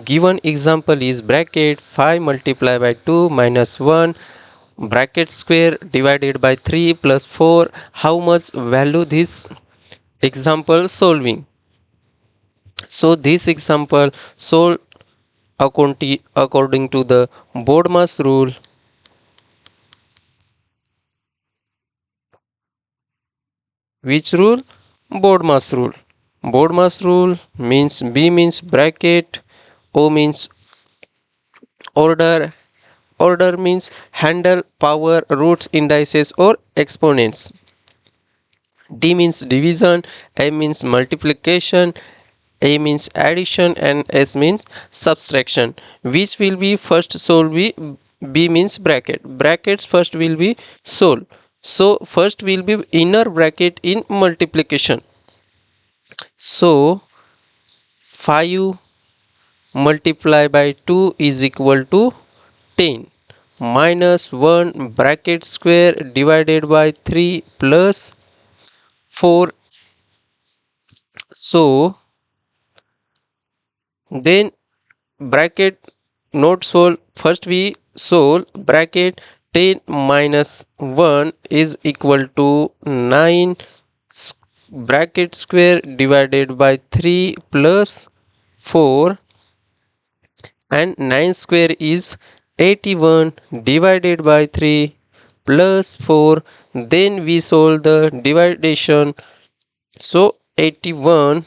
given example is bracket 5 multiplied by 2 minus 1 bracket square divided by 3 plus 4. How much value this example solving? So this example solve according to the BODMAS rule. Which rule? BODMAS rule. BODMAS rule means B means bracket, O means order, order means handle, power, roots, indices or exponents. D means division, A means multiplication, A means addition and S means subtraction. Which will be first solved? B means bracket. Brackets first will be solved. So first will be inner bracket in multiplication. So 5 multiplied by 2 is equal to 10 minus 1 bracket square divided by 3 plus 4. So then bracket not solve, first we solve bracket 10 minus 1 is equal to 9 bracket square divided by 3 plus 4 and 9 square is 81 divided by 3 plus 4. Then we solve the division. So 81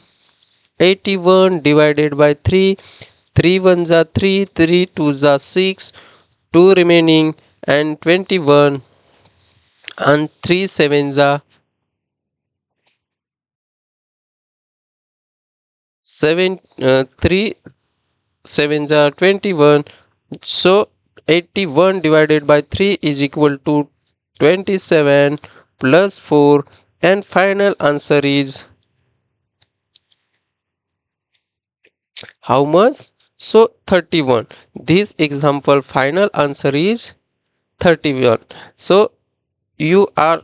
divided by 3, 3 1s are 3, 3 2s are 6, 2 remaining and 21 and 3 7s are 7, 3 7s are 21. So 81 divided by 3 is equal to 27 plus 4 and final answer is how much? So 31. This example final answer is 31. So you are